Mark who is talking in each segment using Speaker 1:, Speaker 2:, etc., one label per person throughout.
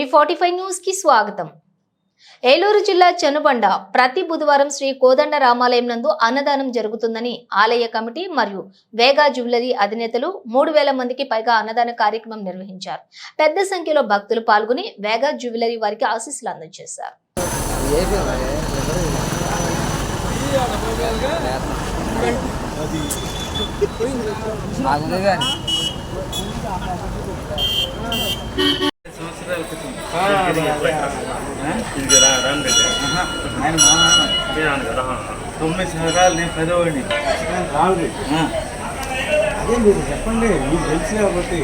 Speaker 1: ఏవి45 news కి స్వాగతం. ఏలూరు జిల్లా చెనుబండ ప్రతి బుధవారం శ్రీ కోదండ రామాలయం నందు అన్నదానం జరుగుతుందని ఆలయ కమిటీ మరియు వేగా జ్యువెలరీ అధినేతలు 3000 మందికి పైగా అన్నదాన కార్యక్రమం నిర్వహించారు. పెద్ద సంఖ్యలో భక్తులు పాల్గొని వేగా జ్యువెలరీ వారికి ఆశీస్సులు అందజేశారు.
Speaker 2: తొమ్మిది సంవత్సరాలు నేను పెద్దవాడిని రావుడి అదే మీరు చెప్పండి, మీకు తెలుసు కాబట్టి.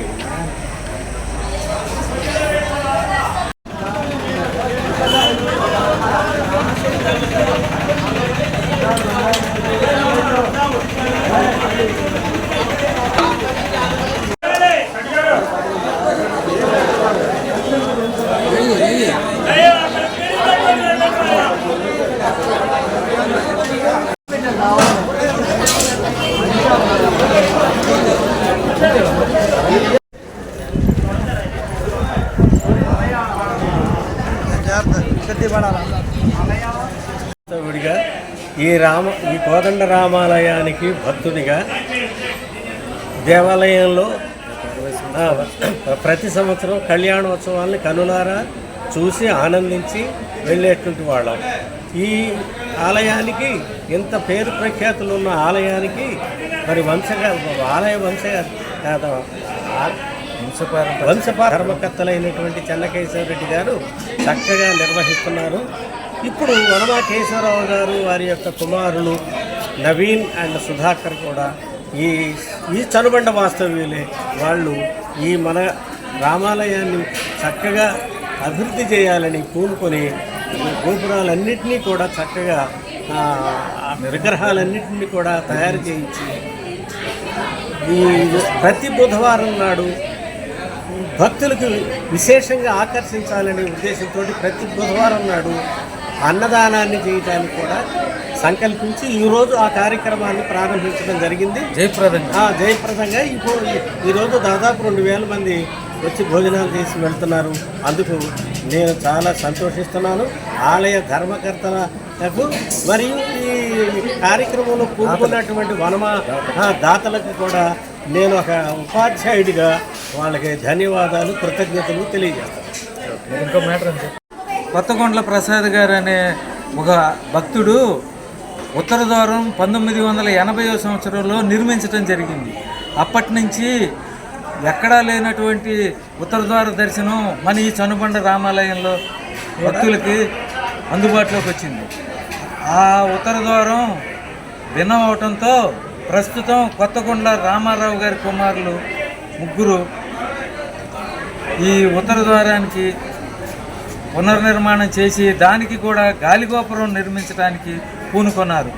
Speaker 2: ఈ కోదండ రామాలయానికి భక్తుడిగా దేవాలయంలో ప్రతి సంవత్సరం కళ్యాణోత్సవాల్ని కనులారా చూసి ఆనందించి వెళ్ళేటువంటి వాళ్ళం. ఈ ఆలయానికి ఇంత పేరు ప్రఖ్యాతులు ఉన్న ఆలయానికి మరి ధర్మకర్తలైనటువంటి చెన్నకేశవరెడ్డి గారు చక్కగా నిర్వహిస్తున్నారు. ఇప్పుడు వనమా కేశవరావు గారు వారి యొక్క కుమారులు నవీన్ అండ్ సుధాకర్ కూడా ఈ చనుబండ వాస్తవ్యులే. వాళ్ళు ఈ మన రామాలయాన్ని చక్కగా అభివృద్ధి చేయాలని పూనుకొని గోపురాలన్నింటినీ కూడా చక్కగా విగ్రహాలన్నింటినీ కూడా తయారు చేయించి ఈ ప్రతి బుధవారం నాడు భక్తులకు విశేషంగా ఆకర్షించాలనే ఉద్దేశంతో ప్రతి బుధవారం నాడు అన్నదానాన్ని చేయడానికి కూడా సంకల్పించి ఈరోజు ఆ కార్యక్రమాన్ని ప్రారంభించడం జరిగింది. జయప్రదంగా ఈరోజు దాదాపు 2000 మంది వచ్చి భోజనాలు చేసి వెళ్తున్నారు. అందుకు నేను చాలా సంతోషిస్తున్నాను. ఆలయ ధర్మకర్తలకు మరియు ఈ కార్యక్రమంలో కూడుకున్నటువంటి వనమా దాతలకు కూడా నేను ఒక ఉపాధ్యాయుడిగా వాళ్ళకి ధన్యవాదాలు, కృతజ్ఞతలు తెలియజేస్తాను.
Speaker 3: ఇంకో మ్యాటర్ అండి, కొత్తగొండ్ల ప్రసాద్ గారు అనే ఒక భక్తుడు ఉత్తర ద్వారం 1980వ సంవత్సరంలో నిర్మించడం జరిగింది. అప్పటి నుంచి ఎక్కడా లేనటువంటి ఉత్తర ద్వార దర్శనం మన ఈ చనుబండ రామాలయంలో భక్తులకి అందుబాటులోకి వచ్చింది. ఆ ఉత్తర ద్వారం భిన్నం అవటంతో ప్రస్తుతం కొత్తగొండ రామారావు గారి కుమారులు 3 ఈ ఉత్తర ద్వారానికి పునర్నిర్మాణం చేసి దానికి కూడా గాలిగోపురం నిర్మించడానికి పూనుకొన్నారు.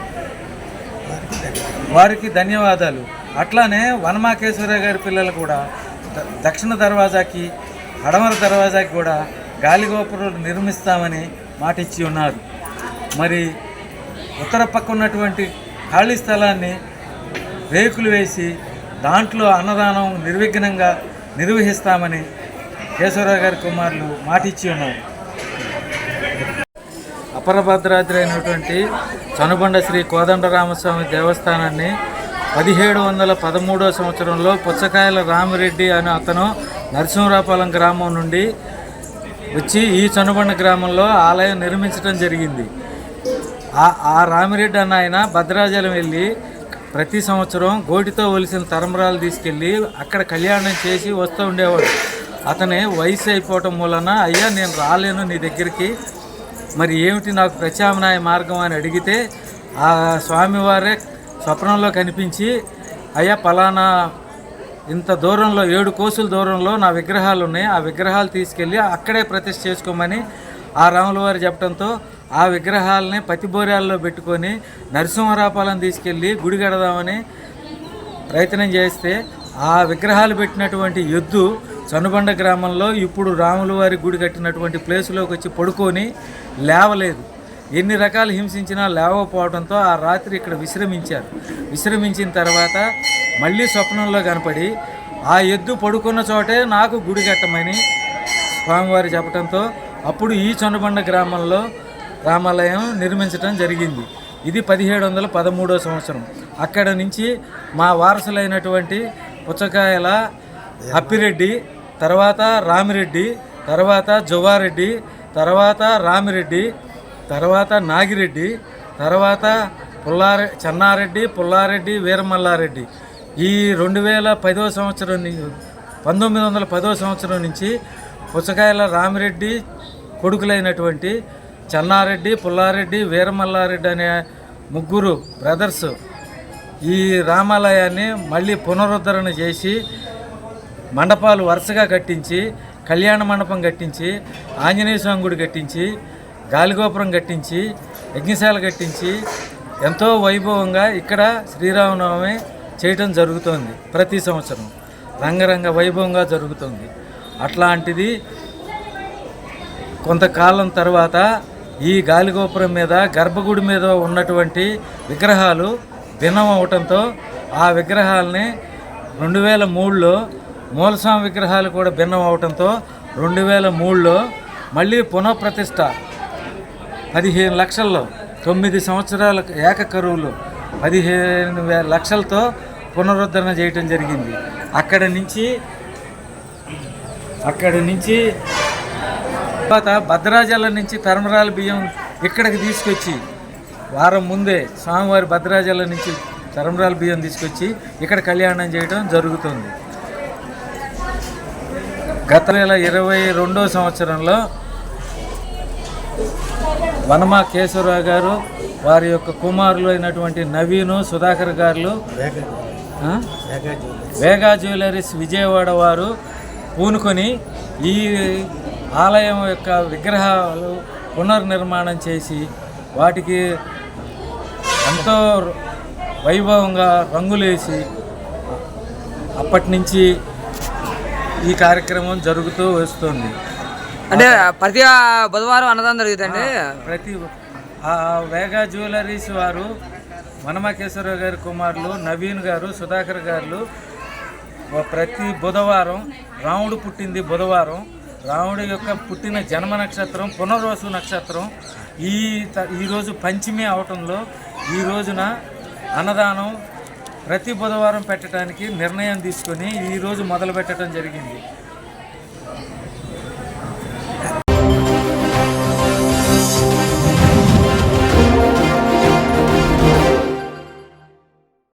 Speaker 3: వారికి ధన్యవాదాలు. అట్లానే వనమాకేశ్వరరావు గారి పిల్లలు కూడా దక్షిణ దర్వాజాకి పడమర దర్వాజాకి కూడా గాలిగోపురం నిర్మిస్తామని మాట ఇచ్చి ఉన్నారు. మరి ఉత్తర పక్క ఉన్నటువంటి ఖాళీ స్థలాన్ని రేకులు వేసి దాంట్లో అన్నదానం నిర్విఘ్నంగా నిర్వహిస్తామని కేశవరావు గారి కుమారులు మాట ఇచ్చి ఉన్నారు. అపరభద్రాద్రి అయినటువంటి చనుబండ శ్రీ కోదండరామస్వామి దేవస్థానాన్ని 1713వ సంవత్సరంలో పుచ్చకాయల రామిరెడ్డి అనే అతను నరసింహరాపాలెం గ్రామం నుండి వచ్చి ఈ చనుబండ గ్రామంలో ఆలయం నిర్మించడం జరిగింది. ఆ రామిరెడ్డి అన్న ఆయన భద్రాచలం వెళ్ళి ప్రతి సంవత్సరం గోటితో ఒలిసిన తరంబరాలు తీసుకెళ్ళి అక్కడ కళ్యాణం చేసి వస్తూ ఉండేవాడు. అతని వయసు అయిపోవటం మూలన, అయ్యా నేను రాలేను నీ దగ్గరికి, మరి ఏమిటి నాకు ప్రత్యామ్నాయ మార్గం అని అడిగితే ఆ స్వామివారే స్వప్నంలో కనిపించి, అయ్యా పలానా ఇంత దూరంలో 7 కోసుల దూరంలో నా విగ్రహాలు ఉన్నాయి, ఆ విగ్రహాలు తీసుకెళ్ళి అక్కడే ప్రతిష్ఠ చేసుకోమని ఆ రాముల వారు చెప్పడంతో ఆ విగ్రహాలని పతిబోర్యాల్లో పెట్టుకొని నరసింహరాపాలెం తీసుకెళ్ళి గుడి కడదామని ప్రయత్నం చేస్తే ఆ విగ్రహాలు పెట్టినటువంటి ఎద్దు చనుబండ గ్రామంలో ఇప్పుడు రాముల వారి గుడి కట్టినటువంటి ప్లేసులోకి వచ్చి పడుకొని లేవలేదు. ఎన్ని రకాలు హింసించినా లేవకపోవడంతో ఆ రాత్రి ఇక్కడ విశ్రమించారు. విశ్రమించిన తర్వాత మళ్ళీ స్వప్నంలో కనపడి ఆ ఎద్దు పడుకున్న చోటే నాకు గుడి కట్టమని స్వామివారి చెప్పడంతో అప్పుడు ఈ చొన్నబండ గ్రామంలో రామాలయం నిర్మించడం జరిగింది. ఇది 1713 సంవత్సరం. అక్కడ నుంచి మా వారసులైనటువంటి పుచ్చకాయల అప్పిరెడ్డి, తర్వాత రామిరెడ్డి, తర్వాత జవ్వారెడ్డి, తర్వాత రామిరెడ్డి, తర్వాత నాగిరెడ్డి, తర్వాత చెన్నారెడ్డి, పుల్లారెడ్డి, వీరమల్లారెడ్డి ఈ 1910 సంవత్సరం నుంచి పుచ్చకాయల రామిరెడ్డి కొడుకులైనటువంటి చెన్నారెడ్డి, పుల్లారెడ్డి, వీరమల్లారెడ్డి అనే ముగ్గురు బ్రదర్స్ ఈ రామాలయాన్ని మళ్ళీ పునరుద్ధరణ చేసి మండపాలు వరుసగా కట్టించి, కళ్యాణ మండపం కట్టించి, ఆంజనేయ స్వామి గుడి కట్టించి, గాలిగోపురం కట్టించి, యజ్ఞశాల కట్టించి ఎంతో వైభవంగా ఇక్కడ శ్రీరామనవమి చేయటం జరుగుతోంది. ప్రతి సంవత్సరం రంగరంగ వైభవంగా జరుగుతుంది. అట్లాంటిది కొంతకాలం తర్వాత ఈ గాలిగోపురం మీద, గర్భగుడి మీద ఉన్నటువంటి విగ్రహాలు భిన్నం అవటంతో ఆ విగ్రహాలని 2003లో మూలస్వామి విగ్రహాలు కూడా భిన్నం అవటంతో 2003లో మళ్ళీ పునఃప్రతిష్ఠ 15 లక్షల్లో 9 సంవత్సరాల ఏకకరువులు 15 లక్షలతో పునరుద్ధరణ చేయటం జరిగింది. అక్కడి నుంచి తర్వాత భద్రాచలం నుంచి తరమరాల బియ్యం ఇక్కడికి తీసుకొచ్చి వారం ముందే స్వామివారి భద్రాచలం నుంచి తరమరాల బియ్యం తీసుకొచ్చి ఇక్కడ కళ్యాణం చేయడం జరుగుతుంది. గత 2022 సంవత్సరంలో వనమా కేశవరావు గారు, వారి యొక్క కుమారులు అయినటువంటి నవీను, సుధాకర్ గారు, వేగా జ్యువెలరీస్ విజయవాడ వారు పూనుకొని ఈ ఆలయం యొక్క విగ్రహాలు పునర్నిర్మాణం చేసి వాటికి ఎంతో వైభవంగా రంగులేసి అప్పటి నుంచి ఈ కార్యక్రమం జరుగుతూ వస్తుంది.
Speaker 4: అంటే ప్రతి బుధవారం అన్నదానం జరుగుతుందండి.
Speaker 3: ప్రతి వేగా జ్యువెలరీస్ వారు వనమాకేశ్వరరావు గారి కుమారులు నవీన్ గారు, సుధాకర్ గారు ప్రతి బుధవారం, రాముడు పుట్టింది బుధవారం, రాముడి యొక్క పుట్టిన జన్మ నక్షత్రం పునర్వసు నక్షత్రం, ఈరోజు పంచమి అవటంలో ఈ రోజున అన్నదానం ప్రతి బుధవారం పెట్టడానికి నిర్ణయం తీసుకొని ఈరోజు మొదలు పెట్టడం జరిగింది.